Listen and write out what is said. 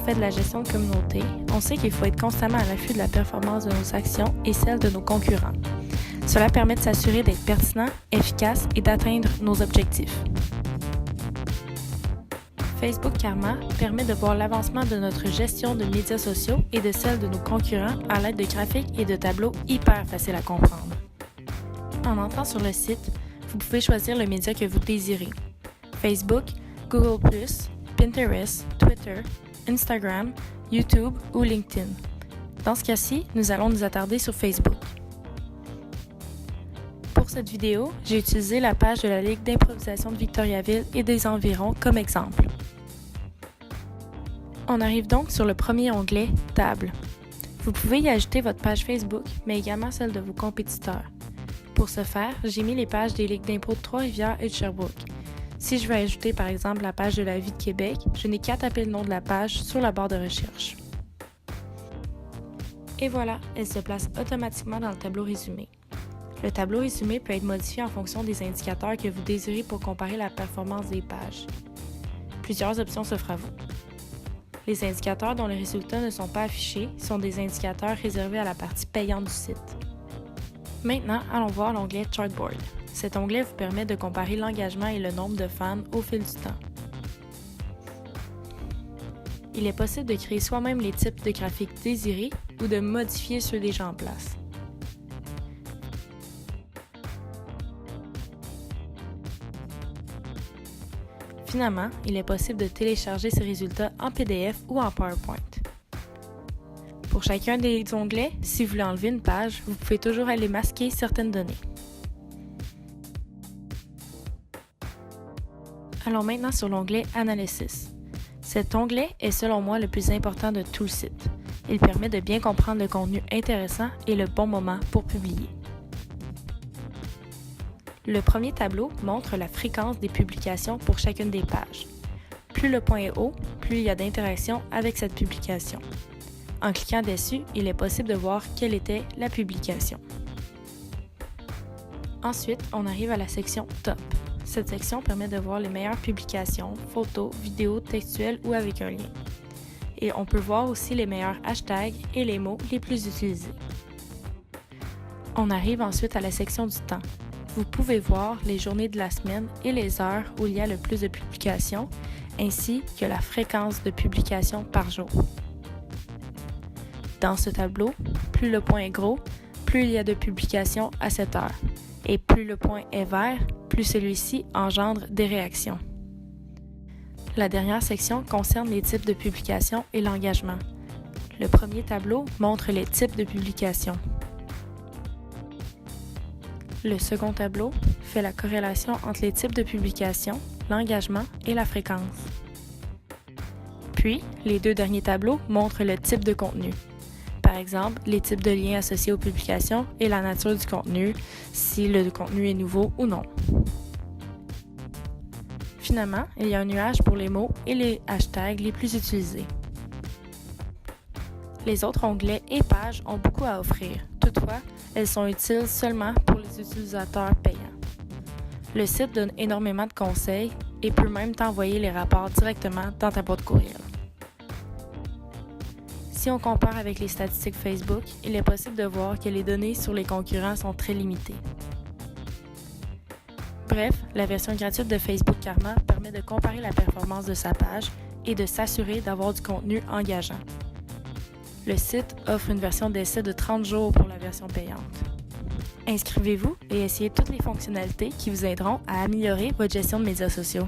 fait de la gestion de communauté, on sait qu'il faut être constamment à l'affût de la performance de nos actions et celle de nos concurrents. Cela permet de s'assurer d'être pertinent, efficace et d'atteindre nos objectifs. Facebook Karma permet de voir l'avancement de notre gestion de médias sociaux et de celle de nos concurrents à l'aide de graphiques et de tableaux hyper faciles à comprendre. En entrant sur le site, vous pouvez choisir le média que vous désirez. Facebook, Google+, Pinterest, Twitter, Instagram, YouTube ou LinkedIn. Dans ce cas-ci, nous allons nous attarder sur Facebook. Pour cette vidéo, j'ai utilisé la page de la Ligue d'improvisation de Victoriaville et des environs comme exemple. On arrive donc sur le premier onglet « Table ». Vous pouvez y ajouter votre page Facebook, mais également celle de vos compétiteurs. Pour ce faire, j'ai mis les pages des Ligues d'impro de Trois-Rivières et de Sherbrooke. Si je veux ajouter par exemple la page de la Vie de Québec, je n'ai qu'à taper le nom de la page sur la barre de recherche. Et voilà, elle se place automatiquement dans le tableau résumé. Le tableau résumé peut être modifié en fonction des indicateurs que vous désirez pour comparer la performance des pages. Plusieurs options s'offrent à vous. Les indicateurs dont les résultats ne sont pas affichés sont des indicateurs réservés à la partie payante du site. Maintenant, allons voir l'onglet Chartboard. Cet onglet vous permet de comparer l'engagement et le nombre de fans au fil du temps. Il est possible de créer soi-même les types de graphiques désirés ou de modifier ceux déjà en place. Finalement, il est possible de télécharger ces résultats en PDF ou en PowerPoint. Pour chacun des onglets, si vous voulez enlever une page, vous pouvez toujours aller masquer certaines données. Allons maintenant sur l'onglet Analysis. Cet onglet est selon moi le plus important de tout le site. Il permet de bien comprendre le contenu intéressant et le bon moment pour publier. Le premier tableau montre la fréquence des publications pour chacune des pages. Plus le point est haut, plus il y a d'interactions avec cette publication. En cliquant dessus, il est possible de voir quelle était la publication. Ensuite, on arrive à la section Top. Cette section permet de voir les meilleures publications, photos, vidéos, textuelles ou avec un lien. Et on peut voir aussi les meilleurs hashtags et les mots les plus utilisés. On arrive ensuite à la section du temps. Vous pouvez voir les journées de la semaine et les heures où il y a le plus de publications, ainsi que la fréquence de publication par jour. Dans ce tableau, plus le point est gros, plus il y a de publications à cette heure. Et plus le point est vert, plus celui-ci engendre des réactions. La dernière section concerne les types de publications et l'engagement. Le premier tableau montre les types de publications. Le second tableau fait la corrélation entre les types de publications, l'engagement et la fréquence. Puis, les deux derniers tableaux montrent le type de contenu. Par exemple, les types de liens associés aux publications et la nature du contenu, si le contenu est nouveau ou non. Finalement, il y a un nuage pour les mots et les hashtags les plus utilisés. Les autres onglets et pages ont beaucoup à offrir. Toutefois, elles sont utiles seulement pour les utilisateurs payants. Le site donne énormément de conseils et peut même t'envoyer les rapports directement dans ta boîte courriel. Si on compare avec les statistiques Facebook, il est possible de voir que les données sur les concurrents sont très limitées. Bref, la version gratuite de Facebook Karma permet de comparer la performance de sa page et de s'assurer d'avoir du contenu engageant. Le site offre une version d'essai de 30 jours pour la version payante. Inscrivez-vous et essayez toutes les fonctionnalités qui vous aideront à améliorer votre gestion de médias sociaux.